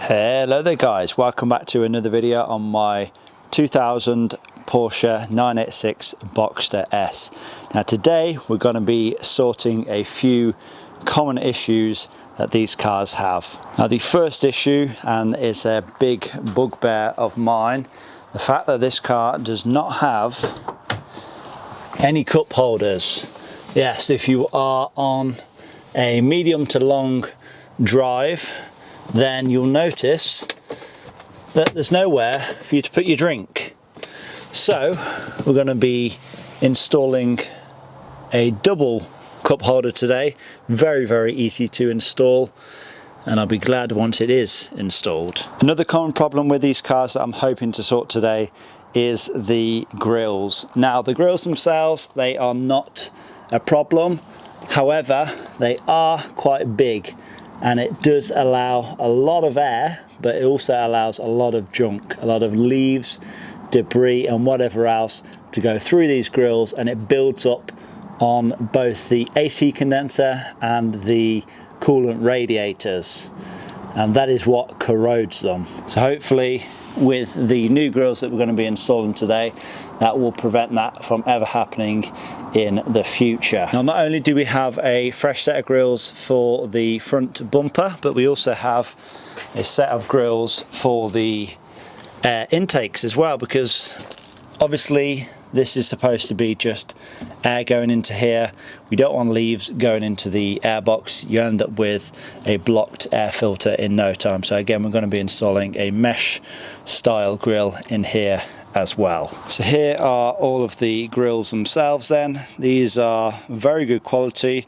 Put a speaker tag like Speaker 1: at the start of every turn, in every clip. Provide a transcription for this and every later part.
Speaker 1: Hello there guys, welcome back to another video on my 2000 Porsche 986 Boxster S. Now today we're going to be sorting a few common issues that these cars have. Now the first issue, and it's a big bugbear of mine, the fact that this car does not have any cup holders. Yes, if you are on a medium to long drive, then you'll notice that there's nowhere for you to put your drink. So we're going to be installing a double cup holder today. Very easy to install, and I'll be glad once it is installed. Another common problem with these cars that I'm hoping to sort today is the grills. Now the grills themselves, they are not a problem, however they are quite big, and it does allow a lot of air, but it also allows a lot of junk, a lot of leaves, debris and whatever else to go through these grills, and it builds up on both the AC condenser and the coolant radiators, and that is what corrodes them. So hopefully with the new grills that we're going to be installing today, that will prevent that from ever happening in the future. Now not only do we have a fresh set of grills for the front bumper, but we also have a set of grills for the air intakes as well, because obviously this is supposed to be just air going into here. We don't want leaves going into the airbox. You end up with a blocked air filter in no time. So again, we're going to be installing a mesh style grill in here as well. So here are all of the grills themselves then. These are very good quality,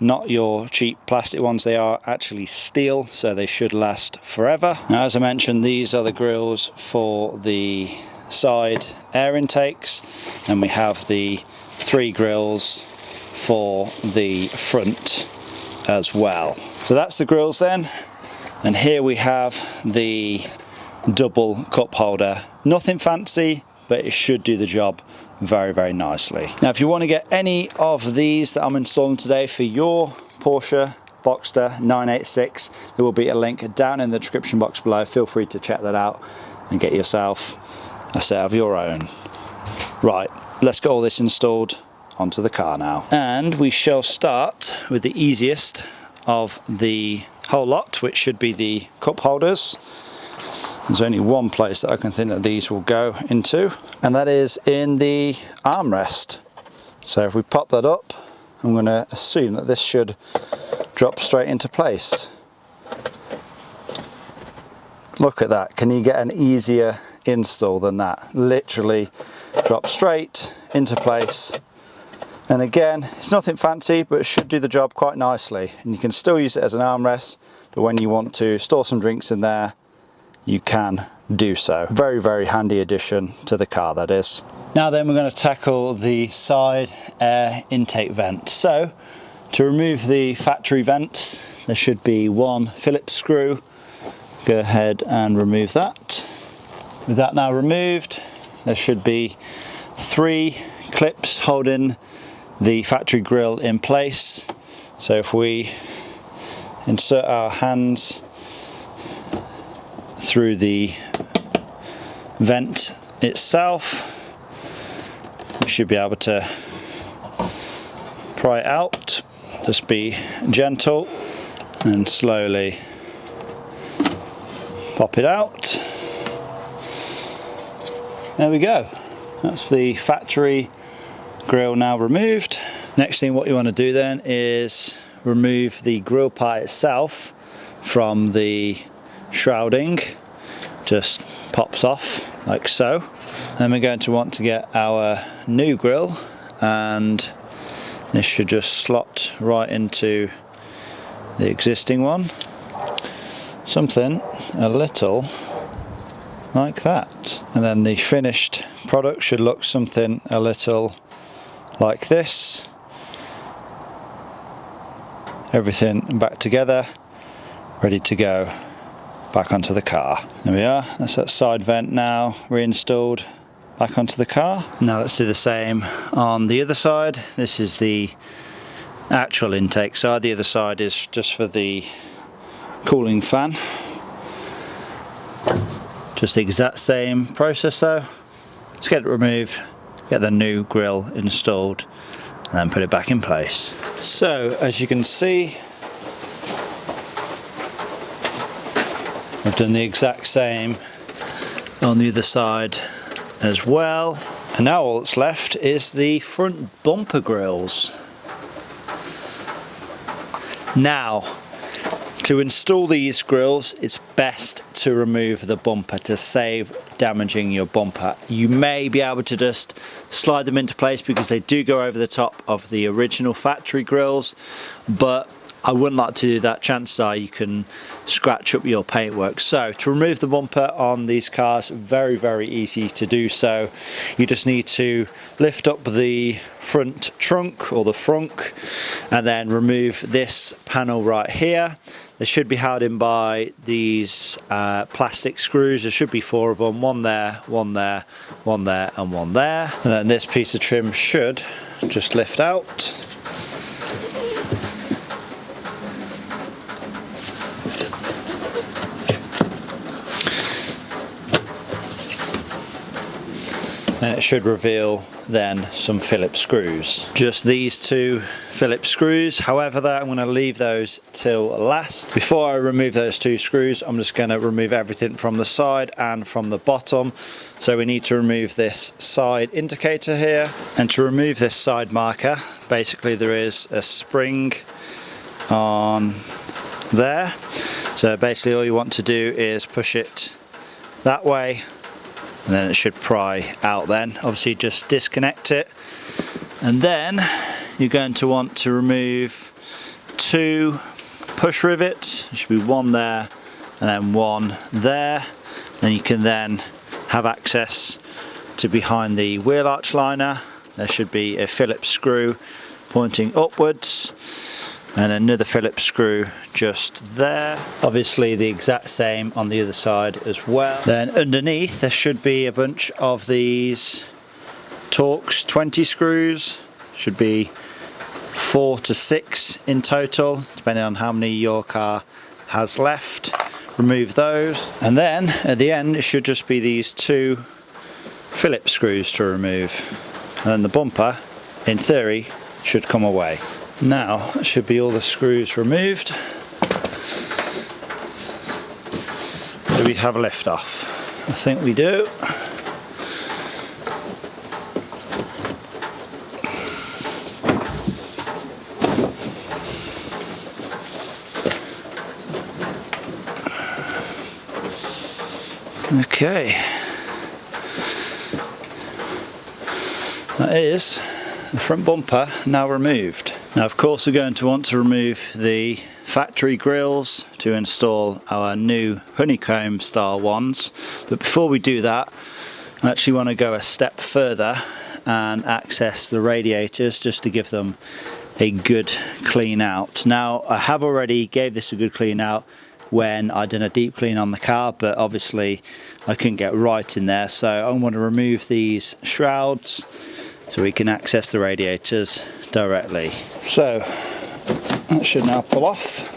Speaker 1: not your cheap plastic ones. They are actually steel, so they should last forever. Now as I mentioned, these are the grills for the side air intakes, and we have the 3 grills for the front as well. So that's the grills then, and here we have the double cup holder. Nothing fancy, but it should do the job very nicely. Now if you want to get any of these that I'm installing today for your Porsche Boxster 986, there will be a link down in the description box below. Feel free to check that out and get yourself a set of your own. Right, let's get all this installed onto the car now. And we shall start with the easiest of the whole lot, which should be the cup holders. There's only one place that I can think that these will go into, and that is in the armrest. So if we pop that up, I'm going to assume that this should drop straight into place. Look at that. Can you get an easier install than that? Literally drop straight into place, and again, it's nothing fancy, but it should do the job quite nicely. And you can still use it as an armrest, but when you want to store some drinks in there, you can do so. Very handy addition to the car, that is. Now then, we're going to tackle the side air intake vent. So to remove the factory vents, there should be one Phillips screw. Go ahead and remove that. With that now removed, there should be 3 clips holding the factory grille in place. So if we insert our hands through the vent itself, we should be able to pry it out. Just be gentle and slowly pop it out. There we go. That's the factory grille now removed. Next thing what you want to do then is remove the grille part itself from the shrouding. Just pops off like so. Then we're going to want to get our new grille, and this should just slot right into the existing one. Something a little like that. And then the finished product should look something a little like this. Everything back together, ready to go back onto the car. There we are, that's that side vent now reinstalled back onto the car. Now let's do the same on the other side. This is the actual intake side, the other side is just for the cooling fan. Just the exact same process though. Let's get it removed, get the new grille installed, and then put it back in place. So as you can see, I've done the exact same on the other side as well. And now all that's left is the front bumper grills. Now, to install these grills, it's best to remove the bumper to save damaging your bumper. You may be able to just slide them into place because they do go over the top of the original factory grills, but I wouldn't like to do that. Chances are you can scratch up your paintwork. So to remove the bumper on these cars, very, very easy to do so. You just need to lift up the front trunk or the frunk and then remove this panel right here. They should be held in by these plastic screws. There should be 4 of them, one there, one there, one there, and one there. And then this piece of trim should just lift out. And it should reveal then some Phillips screws. Just these 2 Phillips screws. However, I'm going to leave those till last. Before I remove those 2 screws, I'm just going to remove everything from the side and from the bottom. So we need to remove this side indicator here. And to remove this side marker, basically there is a spring on there. So basically all you want to do is push it that way, and then it should pry out then. Obviously just disconnect it, and then you're going to want to remove 2 push rivets. There should be 1 there and then 1 there. Then you can then have access to behind the wheel arch liner. There should be a Phillips screw pointing upwards and another Phillips screw just there. Obviously the exact same on the other side as well. Then underneath there should be a bunch of these Torx 20 screws. Should be 4 to 6 in total, depending on how many your car has left. Remove those, and then at the end it should just be these 2 Phillips screws to remove, and then the bumper in theory should come away. Now that should be all the screws removed. Do we have a lift off? I think we do. Okay, that is the front bumper now removed. Now of course we're going to want to remove the factory grills to install our new honeycomb style ones, but before we do that I actually want to go a step further and access the radiators just to give them a good clean out. Now I have already gave this a good clean out when I did a deep clean on the car, but obviously I couldn't get right in there, so I want to remove these shrouds so we can access the radiators directly. So that should now pull off.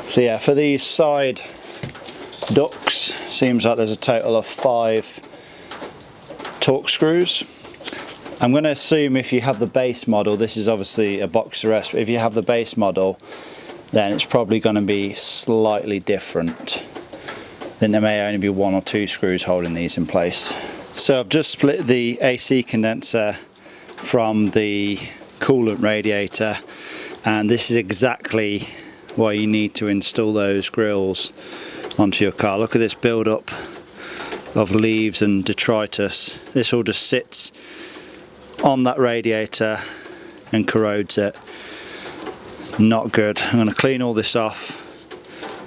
Speaker 1: So yeah, for these side ducts, seems like there's a total of 5 Torx screws. I'm going to assume if you have the base model, this is obviously a Boxster S, but if you have the base model, then it's probably going to be slightly different. Then there may only be 1 or 2 screws holding these in place. So I've just split the AC condenser from the coolant radiator, and this is exactly why you need to install those grills onto your car. Look at this build up of leaves and detritus. This all just sits on that radiator and corrodes it. Not good. I'm going to clean all this off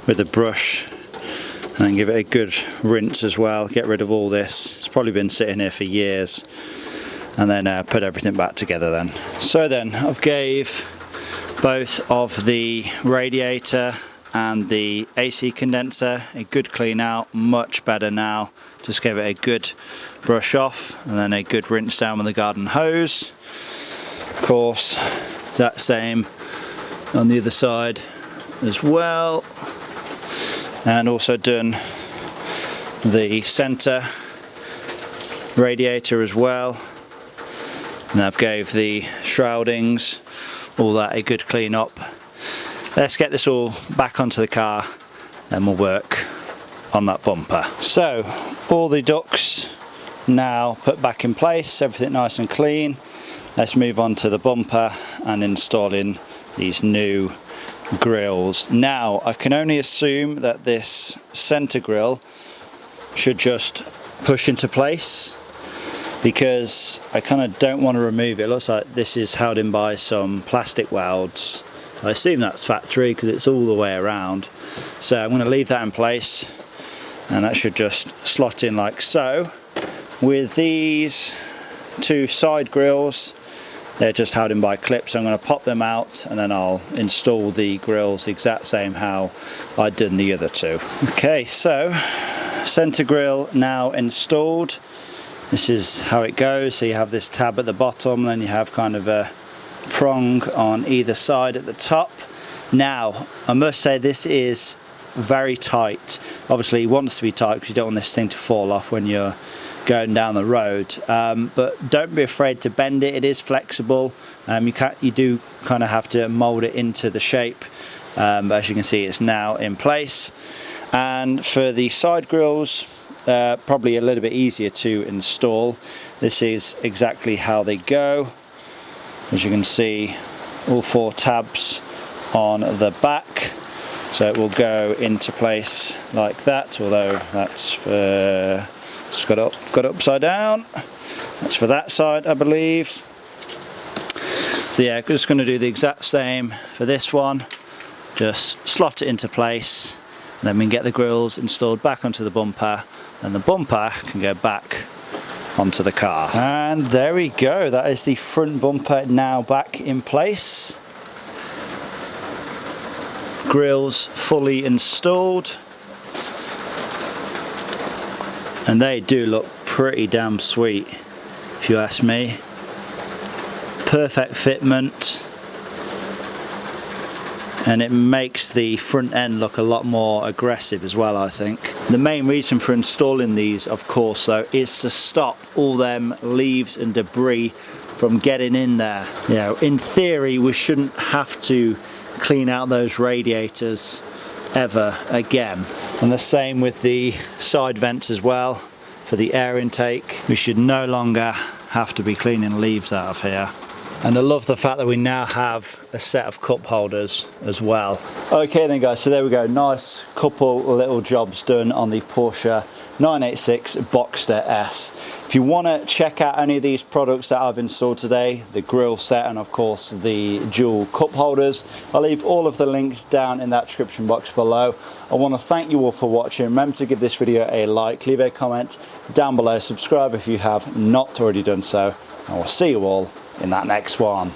Speaker 1: with a brush and then give it a good rinse as well. Get rid of all this. It's probably been sitting here for years, and then put everything back together then. So then I've gave both of the radiator and the AC condenser a good clean out, much better now. Just gave it a good brush off and then a good rinse down with the garden hose. Of course, that same on the other side as well, and also done the center radiator as well, and I've gave the shroudings, all that, a good clean up. Let's get this all back onto the car, then we'll work on that bumper. So all the ducts now put back in place, everything nice and clean. Let's move on to the bumper and installing these new grills. Now I can only assume that this center grill should just push into place, because I kind of don't want to remove it. It looks like this is held in by some plastic welds. I assume that's factory because it's all the way around. So I'm going to leave that in place, and that should just slot in like so. With these two side grills, they're just held in by clips. So I'm going to pop them out, and then I'll install the grills the exact same how I'd done the other two. Okay, so center grill now installed. This is how it goes. So you have this tab at the bottom, then you have kind of a prong on either side at the top. Now I must say this is very tight. Obviously it wants to be tight because you don't want this thing to fall off when you're going down the road, but don't be afraid to bend it. It is flexible. You do kind of have to mold it into the shape, but as you can see it's now in place. And for the side grills, probably a little bit easier to install. This is exactly how they go. As you can see, all four tabs on the back, so it will go into place like that, although that's for, it's got it upside down. That's for that side, I believe. So yeah, just going to do the exact same for this one. Just slot it into place, and then we can get the grills installed back onto the bumper, and the bumper can go back onto the car. And there we go, that is the front bumper now back in place. Grills fully installed, and they do look pretty damn sweet if you ask me. Perfect fitment, and it makes the front end look a lot more aggressive as well, I think. The main reason for installing these, of course, though, is to stop all them leaves and debris from getting in there. You know, in theory, we shouldn't have to clean out those radiators ever again. And the same with the side vents as well. For the air intake, we should no longer have to be cleaning leaves out of here. And I love the fact that we now have a set of cup holders as well. Okay then guys, so there we go, nice couple little jobs done on the Porsche 986 Boxster S. If you want to check out any of these products that I've installed today, the grill set and of course the dual cup holders, I'll leave all of the links down in that description box below. I want to thank you all for watching. Remember to give this video a like, leave a comment down below, subscribe if you have not already done so, and we'll see you all in that next one.